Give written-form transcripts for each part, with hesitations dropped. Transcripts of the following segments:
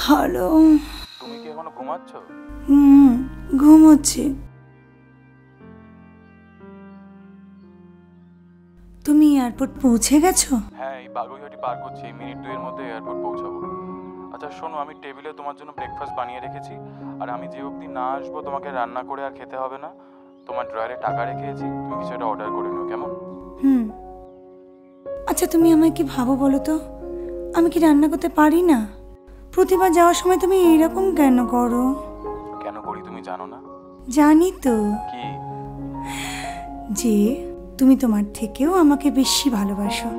Hello, তুমি কি এখনো ঘুমাচ্ছ? ঘুমোচ্ছি। তুমি এয়ারপোর্ট পৌঁছে গেছো? হ্যাঁ, এই বাগুইহাটি পার করছি, মিনিট 2 এর মধ্যে এয়ারপোর্ট পৌঁছাবো। আচ্ছা শোনো, আমি টেবিলে তোমার জন্য ব্রেকফাস্ট বানিয়ে রেখেছি, আর আমি যে অবধি না আসবো তোমাকে রান্না করে আর খেতে হবে না। তোমার ড্রয়ারে টাকা রেখেছি, তুমি কিছু একটা অর্ডার করে নিও, কেমন? আচ্ছা তুমি আমায় কি ভাবো বলো তো, আমি কি রান্না করতে পারি না? প্রতিবার যাওয়ার সময় তুমি এইরকম কেন করো? কেন করি তুমি জানো না? জানি তো, কি? যে তুমি তোমার থেকেও আমাকে বেশি ভালোবাসো।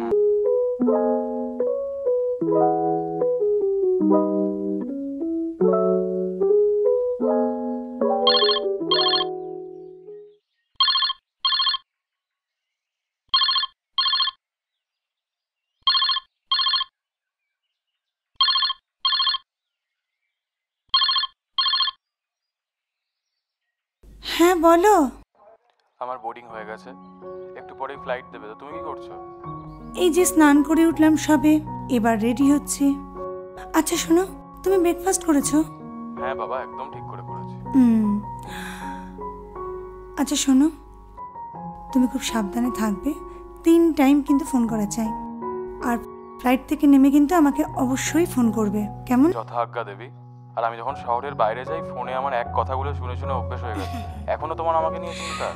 হ্যাঁ বলো। আমার বোর্ডিং হয়ে গেছে, একটু পরেই ফ্লাইট দেবে, তো তুমি কি করছো? এই যে স্নান করে উঠলাম সবে, এবার রেডি হচ্ছি। আচ্ছা শোনো, তুমি ব্রেকফাস্ট করেছো? হ্যাঁ বাবা, একদম ঠিক করে করেছি। আচ্ছা শোনো, তুমি খুব সাবধানে থাকবে, 3 টাইম কিন্তু ফোন করা চাই, আর ফ্লাইট থেকে নেমে কিন্তু আমাকে অবশ্যই ফোন করবে, কেমন? যথা আজ্ঞা দেবী। আর আমি যখন শহরের বাইরে যাই, ফোনে আমার এক কথাগুলো শুনে শুনে অভ্যেস হয়ে গেছে। এখনো তোমার আমাকে নিয়ে চিন্তা?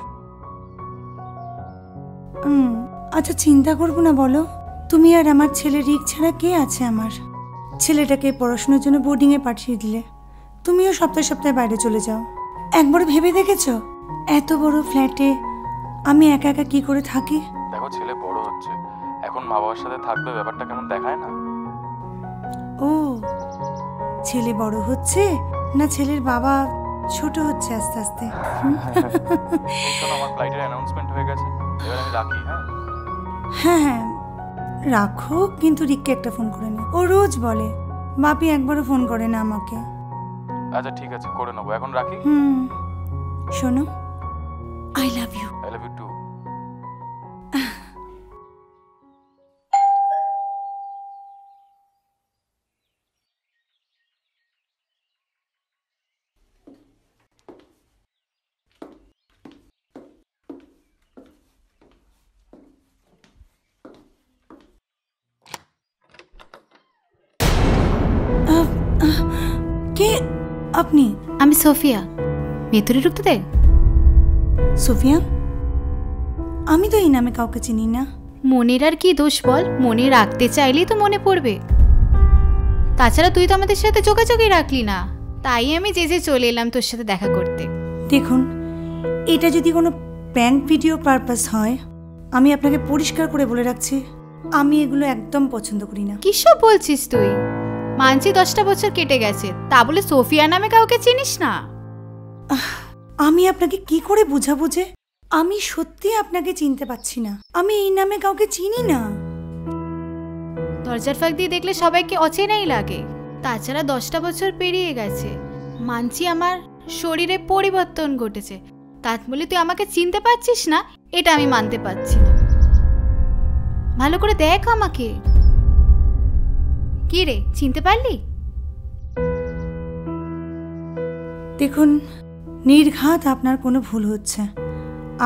আচ্ছা চিন্তা করবো না বলো? তুমি আর আমার ছেলে রিক ছাড়া কে আছে আমার? ছেলেটাকে পড়াশোনার জন্য বোর্ডিংয়ে পাঠিয়ে দিলে, তুমিও সপ্তাহে সপ্তাহে বাইরে চলে যাও। একবার ভেবে দেখেছো এত বড় ফ্ল্যাটে আমি একা একা কি করে থাকি? দেখো, ছেলে বড় হচ্ছে, এখন মা বাবার সাথে থাকবে, ব্যাপারটা কেমন দেখায় না? ও, ছেলে বড় হচ্ছে না ছেলের বাবা ছোট হচ্ছে আস্তে আস্তে? শোনো, আমার ফ্লাইটের অ্যানাউন্সমেন্ট হয়ে গেছে, এবার আমি রাখি। হ্যাঁ হ্যাঁ রাখো, কিন্তু রিককে একটা ফোন করে নি, ও রোজ বলে, বাপি একবারও ফোন করে না আমাকে। আচ্ছা ঠিক আছে, করে নেবো, এখন রাখি। শোনো, I love you. I love you too. কে আপনি? আমি সোফিয়া, ভেতরে ঢুকতে দে। সোফিয়া? আমি তো এই নামে কাউকে চিনি না। মনের আর কি দোষ বল, মনে রাখতে চাইলেই তো মনে পড়বে। তাছাড়া তুই তো আমাদের সাথে যোগাযোগই রাখলি না, তাই আমি যে চলে এলাম তোর সাথে দেখা করতে। দেখুন, এটা যদি কোনো প্র্যাঙ্ক ভিডিও পারপাস হয়, আমি আপনাকে পরিষ্কার করে বলে রাখছি, আমি এগুলো একদম পছন্দ করি না। কি সব বলছিস তুই? মানছি 10টা বছর কেটে গেছে, তা বলে সোফিয়া নামে কাউকে চিনিস না? আমি আপনাকে কি করে বুঝাবো যে আমি সত্যি আপনাকে চিনতে পারছি না? আমি এই নামে কাউকে চিনি না। দরজার ফাঁক দিয়ে দেখলে সবাইকে অচেনাই লাগে। তাছাড়া 10টা বছর পেরিয়ে গেছে, মানছি আমার শরীরে পরিবর্তন ঘটেছে, তা বলে তুই আমাকে চিনতে পারছিস না, এটা আমি মানতে পারছি না। ভালো করে দেখ আমাকে। কি রে, চিনতে পারলি? দেখুন, নির্ঘাত আপনার কোনো ভুল হচ্ছে।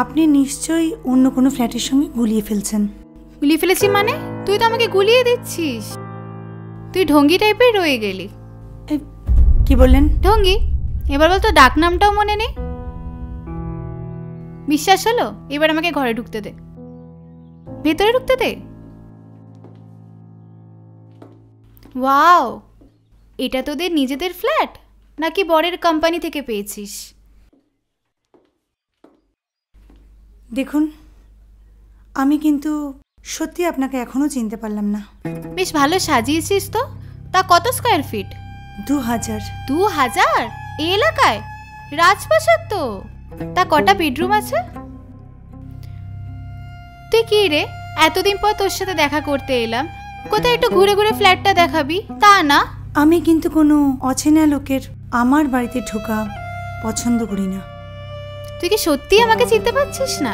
আপনি নিশ্চয়ই অন্য কোনো ফ্ল্যাটের সঙ্গে গুলিয়ে ফেলছেন। গুলিয়ে ফেলেছি মানে? তুই তো আমাকে গুলিয়ে দিচ্ছিস। তুই ঢঙ্গি টাইপের রয়ে গেলি। কি বললেন? ঢঙ্গি? এবার বল তো ডাক নামটাও মনে নেই। বিশ্বাস হলো? এবার আমাকে ঘরে ঢুকতে দে, ভেতরে ঢুকতে দে। ওয়াও, এটা তোদের নিজেদের ফ্ল্যাট নাকি বরের কোম্পানি থেকে পেয়েছিস? দেখুন, আমি কিন্তু সত্যি আপনাকে এখনো চিনতে পারলাম না। বেশ ভালো সাজিয়েছিস তো। তা কত স্কোয়ার ফিট? 2000। 2000? এই এলাকায়? রাজপ্রাসাদ তো। তা কটা বেডরুম আছে? তুই কি রে, এতদিন পর তোর সাথে দেখা করতে এলাম, কোথায় একটু ঘুরে ঘুরে ফ্ল্যাটটা দেখাবি তা না? আমি কিন্তু কোনো অচেনা লোকের আমার বাড়িতে ঢোকা পছন্দ করি না। তুই কি সত্যি আমাকে চিনতে পারছিস না?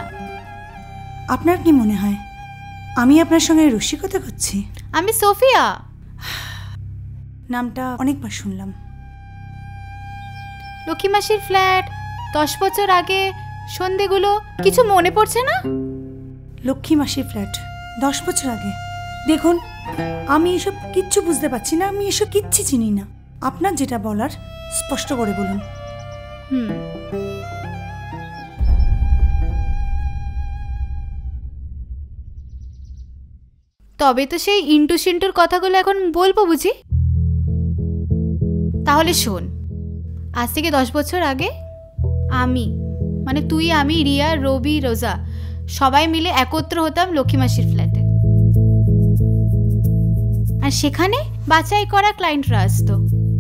আপনার কি মনে হয় আমি আপনার সঙ্গে রসিকতা করছি? আমি সোফিয়া। নামটা অনেকবার শুনলাম। লক্ষ্মী মাসির ফ্ল্যাট, 10 বছর আগে, সন্ধেগুলো কিছু মনে পড়ছে না? লক্ষ্মী মাসির ফ্ল্যাট 10 বছর আগে? দেখুন, আমি এসব কিচ্ছু বুঝতে পারছি না, আমি এসব কিচ্ছু চিনি না। আপনার যেটা বলার স্পষ্ট করে বলুন। তবে তো সেই ইন্টু সিন্টুর কথাগুলো এখন বলবো বুঝি? তাহলে শোন, আজ থেকে 10 বছর আগে আমি, মানে তুই, আমি, রিয়া, রবি, রোজা সবাই মিলে একত্র হতাম লক্ষ্মী মাসির ফ্ল্যাটে। আর সেখানে বাছাই করা ক্লায়েন্টরা আসতো,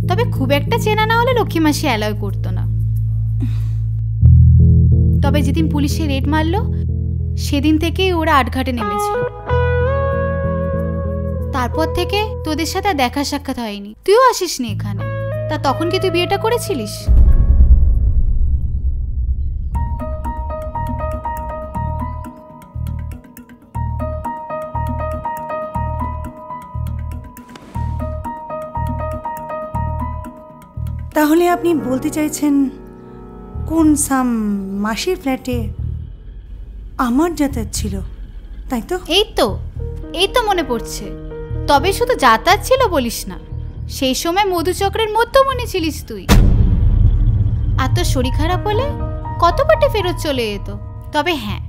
তবে খুব একটা চেনা না হলে লক্ষ্মী মাসি অ্যালাউ করতো না। তবে যেদিন পুলিশে রেড মারলো সেদিন থেকেই ওরা আটঘাটে নেমেছিল। তারপর থেকে তোদের সাথে দেখা সাক্ষাৎ হয়নি, তুইও আসিসনি এখানে। তা তখন কি তুই বিয়েটা করেছিলিস? তাহলে আপনি বলতে চাইছেন কোন সাম মাসির ফ্ল্যাটে আমার যাতায়াত ছিল, তাই তো? এই তো মনে পড়ছে। তবে শুধু যাতায়াত ছিল বলিস না, সেই সময় মধুচক্রের মধ্যমণি ছিলিস তুই। আর তোর শরীর খারাপ হলে কত পাটে ফেরত চলে যেত। তবে হ্যাঁ,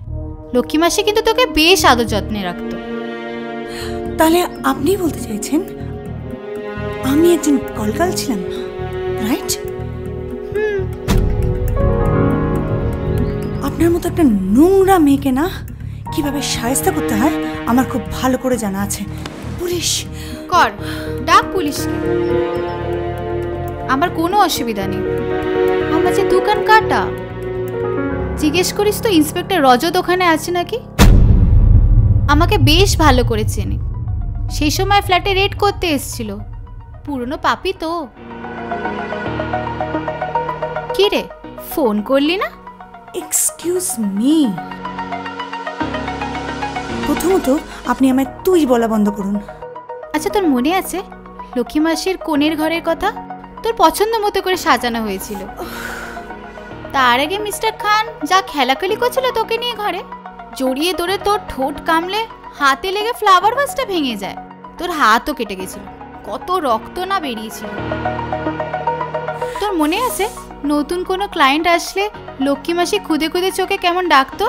লক্ষ্মী মাসি কিন্তু তোকে বেশ আদর যত্নে রাখতো। তাহলে আপনি বলতে চাইছেন আমি একজন কলকাল ছিলাম, রাইট? আপনার মতো একটা নোংরা মেয়েকে না কিভাবে শায়েস্তা করতে হয় আমার খুব ভালো করে জানা আছে। পুলিশ কর, ডাক পুলিশকে, আমার কোনো অসুবিধা নেই। আমার যে দোকান কাটা, জিজ্ঞেস করিস তো ইন্সপেক্টর রজত ওখানে আছে নাকি? আমাকে বেশ ভালো করে চেনে, সেই সময় ফ্ল্যাটে রেড করতে এসেছিল। পুরনো পাপি তো। কি রে, ফোন করলি না? এক্সকিউজ মি, প্রথমত আপনি আমায় তুই বলা বন্ধ করুন। আচ্ছা, তোর মনে আছে লক্ষ্মী মাসির কোণের ঘরের কথা? তোর পছন্দ মতো করে সাজানো হয়েছিল। তার আগে মিস্টার খান যা খেলাখেলি করছিল তোকে নিয়ে ঘরে, জড়িয়ে ধরে তোর ঠোঁট কামলে হাতে লেগে ফ্লাওয়ার ভাসটা ভেঙে যায়, তোর হাতও কেটে গেছিল, কত রক্ত না বেরিয়েছিল। তোর মনে আছে নতুন কোনো ক্লায়েন্ট আসলে লক্ষ্মী মাসি খুদে খুদে চোখে কেমন ডাকতো,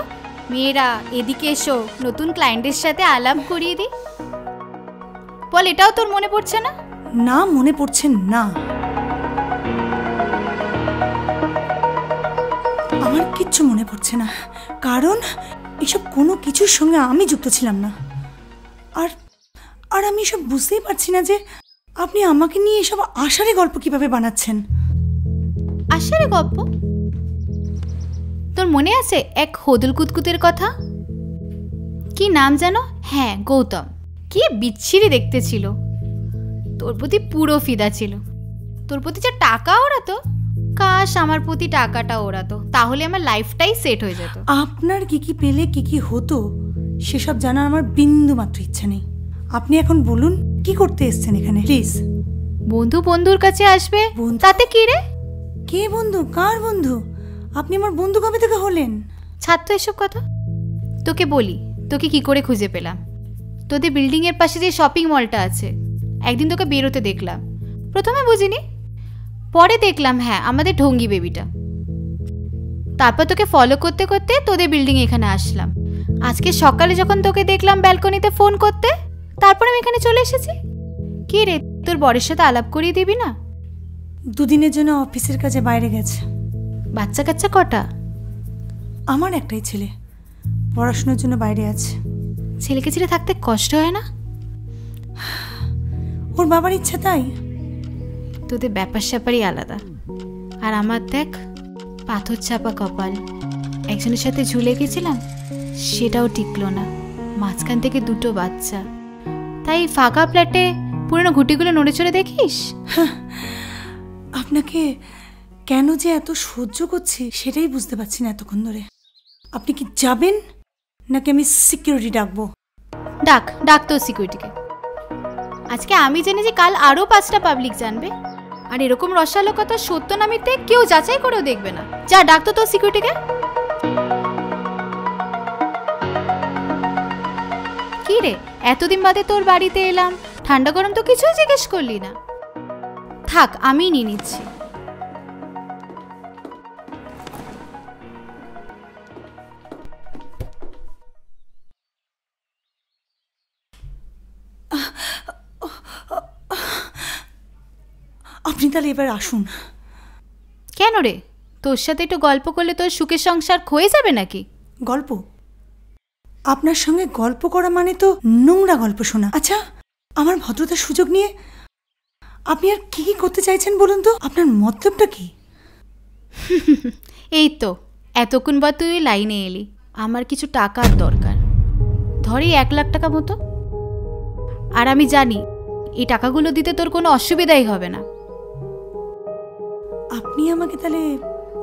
মেয়েরা এদিকে এসো, নতুন ক্লায়েন্টের সাথে আলাপ করিয়ে দি? বল, এটাও তোর মনে পড়ছে না? না, মনে পড়ছে না। আমার কিচ্ছু মনে পড়ছে না, কারণ এসব কোনো কিছুর সঙ্গে আমি যুক্ত ছিলাম না। আর আর আমি এসব বুঝতেই পারছি না যে আপনি আমাকে নিয়ে এসব আষাঢ়ে গল্প কিভাবে বানাচ্ছেন। আষাঢ়ে গল্প? তোর মনে আছে এক হদুল কুতকুতের কথা? কি নাম যেন? হ্যাঁ, গৌতম। কি বিচ্ছিরি দেখতে ছিল, তোর প্রতি পুরো ফিদা ছিল। তোর প্রতি যা টাকা ওড়াতো, কাশ আমার প্রতি টাকাটা ওড়াতো, তাহলে আমার লাইফটাই সেট হয়ে যেত। আপনার কি কি পেলে কি কি হতো সেসব জানার আমার বিন্দু মাত্র ইচ্ছা নেই। আপনি এখন বলুন কি করতে এসেছেন এখানে, প্লিজ। বন্ধু বন্ধুর কাছে আসবে, তাতে কি রে? কে বন্ধু? কার বন্ধু? আপনি আমার বন্ধু কবে থেকে হলেন? ছাড় তো এসব কথা। তোকে বলি, তোকে কি করে খুঁজে পেলাম। তোদের বিল্ডিংয়ের পাশে যে শপিং মলটা আছে, একদিন তোকে বেরোতে দেখলাম। প্রথমে বুঝিনি, পরে দেখলাম হ্যাঁ আমাদের ঢঙ্গি বেবিটা। তারপর তোকে ফলো করতে করতে তোদের বিল্ডিং এখানে আসলাম। আজকে সকালে যখন তোকে দেখলাম ব্যালকনিতে ফোন করতে, তারপর আমি এখানে চলে এসেছি। কি রে, তোর বরের সাথে আলাপ করিয়ে দিবি না? দুদিনের জন্য অফিসের কাজে বাইরে গেছে। বাচ্চা কাচ্চা কটা? আমার একটাই ছেলে, পড়াশোনার জন্য বাইরে আছে। ছেলেকে ছেড়ে থাকতে কষ্ট হয় না? ওর বাবার ইচ্ছা তাই। তোদের ব্যাপার স্যাপারই আলাদা। আর আমার দেখ, পাথর চাপা কপাল। একজনের সাথে ঝুলে গেছিলাম, সেটাও টিকলো না। মাঝখান থেকে দুটো বাচ্চা। তাই ফাঁকা ফ্ল্যাটে পুরনো ঘুটিগুলো নড়ে চড়ে দেখিস। আপনাকে কেন যে এত সহ্য করছি সেটাই বুঝতে পারছি না এতক্ষণ ধরে। আপনি কি যাবেন নাকি আমি সিকিউরিটি ডাকবো? ডাক ডাক তোর সিকিউরিটিকে। আজকে আমি জেনেছি, কাল আরও 5টা পাবলিক জানবে। আর এরকম রসালো কথা সত্য না মিথ্যে কেউ যাচাই করেও দেখবে না। যা ডাক তো তোর সিকিউরিটিকে। কি রে, এতদিন বাদে তোর বাড়িতে এলাম, ঠান্ডা গরম তো কিছুই জিজ্ঞেস করলি না। থাক, আমি নিয়ে নিচ্ছি। আপনি তাহলে এবার আসুন। কেন রে, তোর সাথে একটু গল্প করলে তোর সুখের সংসার ক্ষয়ে যাবে নাকি? গল্প? আপনার সঙ্গে গল্প করা মানে তো নোংরা গল্প শোনা। আচ্ছা, আমার ভদ্রতার সুযোগ নিয়ে আপনি আর কি কি করতে চাইছেন বলুন তো? আপনার মতলবটা কি? এই তো এতক্ষণ বা তুই লাইনে এলি। আমার কিছু টাকার দরকার, ধরি 1 লাখ টাকা মতো। আর আমি জানি এই টাকাগুলো দিতে তোর কোনো অসুবিধাই হবে না। আপনি আমাকে তাহলে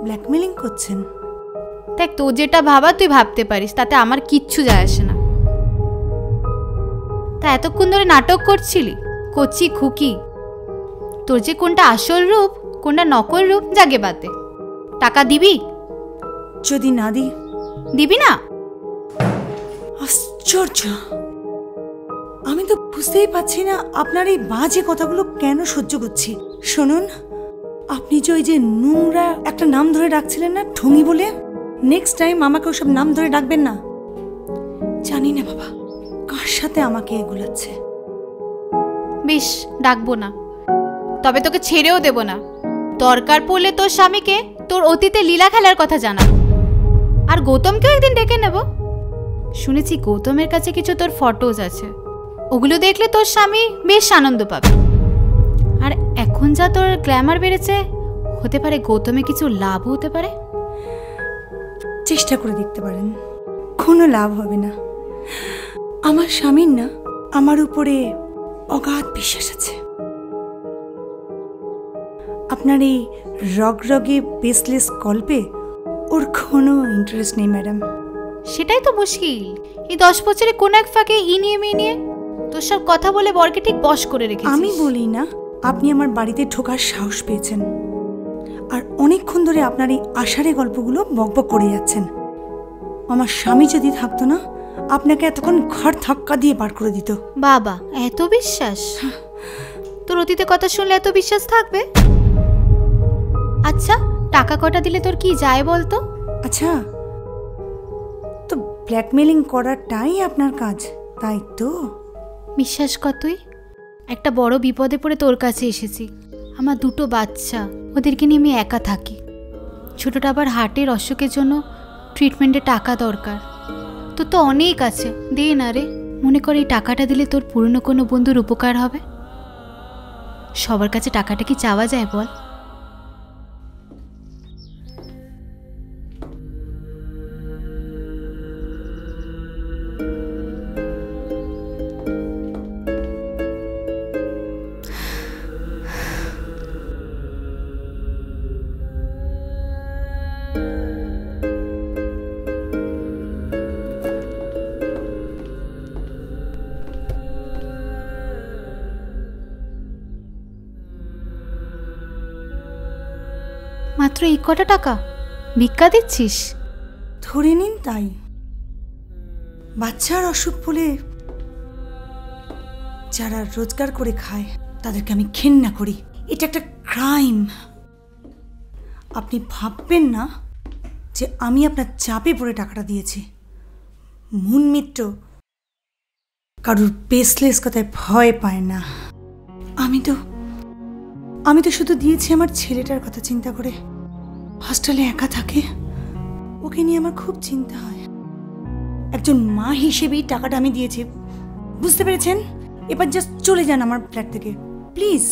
ব্ল্যাকমেলিং করছেন? দেখ, তোর যেটা ভাবা তুই ভাবতে পারিস, তাতে আমার কিচ্ছু যায় আসে না। তা এতক্ষণ ধরে নাটক করছিলি, কচি খুকি। তোর যে কোনটা আসল রূপ কোনটা নকল রূপ জাগে বাতে। টাকা দিবি? যদি না দিই? দিবি না? আশ্চর্য, আমি তো বুঝতেই পারছি না আপনার এই বাজে কথাগুলো কেন সহ্য করছি। শুনুন, আপনি যে ওই যে নোংরা একটা নাম ধরে ডাকছিলেন না, ঢঙি বলে, নেক্সট টাইম আমাকে ওসব নাম ধরে ডাকবেন না। জানি না বাবা কার সাথে আমাকে এগুলাচ্ছে। বেশ, ডাকবো না। তবে তোকে ছেড়েও দেব না। দরকার পড়লে তোর স্বামীকে তোর অতীতে লীলা খেলার কথা জানাবো। আর গৌতমকেও একদিন ডেকে নেব। শুনেছি গৌতমের কাছে কিছু তোর ফটোজ আছে, ওগুলো দেখলে তোর স্বামী বেশ আনন্দ পাবে। আর এখন যা তোর গ্ল্যামার বেড়েছে, হতে পারে গৌতমে কিছু লাভ হতে পারে। চেষ্টা করে দেখতে পারেন, কোনো লাভ হবে না। আমার স্বামীর না আমার উপরে অগাধ বিশ্বাস আছে। আপনার এই রগরগে বেসলেস গল্পে ওর কোনো ইন্টারেস্ট নেই ম্যাডাম। সেটাই তো মুশকিল। এই 10 বছরে কোন এক ফাঁকে নিয়ে তোর সব কথা বলে বরকে ঠিক বশ করে রেখেছিস। আমি বলি না, আপনি আমার বাড়িতে ঢোকার সাহস পেয়েছেন, আর অনেকক্ষণ ধরে আপনার এই আষাঢ়ে গল্পগুলো বকবক করে যাচ্ছেন। আমার স্বামী যদি থাকতো না, আপনাকে এতক্ষণ ঘর ধাক্কা দিয়ে বার করে দিত। বাবা, এত বিশ্বাস? তোর অতীতে কথা শুনলে এত বিশ্বাস থাকবে? আচ্ছা, টাকা কটা দিলে তোর কি যায় বলতো? আচ্ছা, তো ব্ল্যাকমেলিং করাটাই আপনার কাজ, তাই তো? বিশ্বাস কর, তুই একটা বড় বিপদে পড়ে তোর কাছে এসেছি। আমার 2টো বাচ্চা, ওদেরকে নিয়ে আমি একা থাকি। ছোটটা আবার হার্টের অসুখের জন্য ট্রিটমেন্টে টাকা দরকার। তোর তো অনেক আছে, দে না রে। মনে কর এই টাকাটা দিলে তোর পুরনো কোনো বন্ধুর উপকার হবে। সবার কাছে টাকাটা কি চাওয়া যায় বল? মাত্র এই কটা টাকা ভিক্ষা দিচ্ছিস? ধরে নিন তাই। বাচ্চার অসুখ বলে যারা রোজগার করে খায় তাদেরকে আমি ঘেন্না করি। এটা একটা ক্রাইম। আপনি ভাববেন না যে আমি আপনার চাপে পড়ে টাকাটা দিয়েছি। মুন মিত্র কারুর বেসলেস কথায় ভয় পায় না। আমি তো শুধু দিয়েছি আমার ছেলেটার কথা চিন্তা করে। হস্টেলে একা থাকে, ওকে নিয়ে আমার খুব চিন্তা হয়। একজন মা হিসেবেই টাকাটা আমি দিয়েছি, বুঝতে পেরেছেন? এবার জাস্ট চলে যান আমার ফ্ল্যাট থেকে প্লিজ।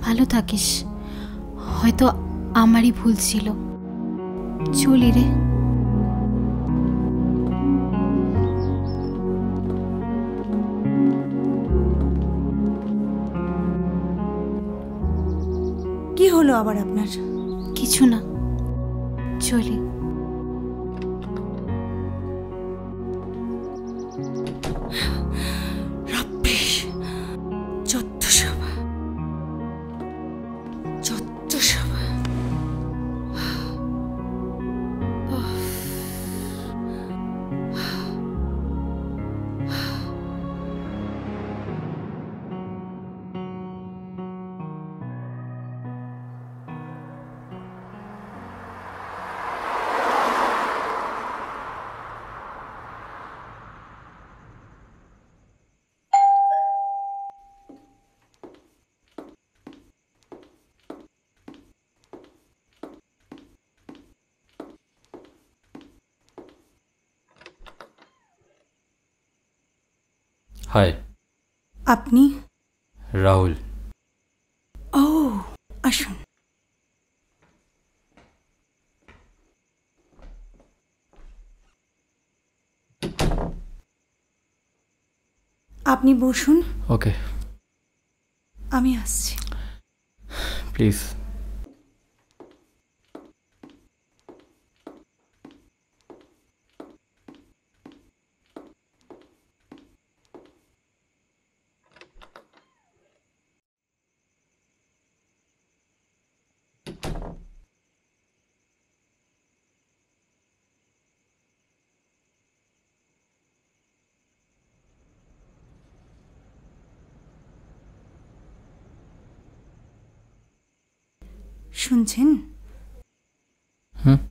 ভালো থাকিস, হয়তো আমারই ভুল ছিল। চলি রে। কি হলো আবার আপনার? কিছু না, চলি। রাব্বিশ, যত সব। হাই, আপনি? রাহুল। ও, আসুন। আপনি বসুন, ওকে, আমি আসছি। প্লিজ। শুনছেন? হুম।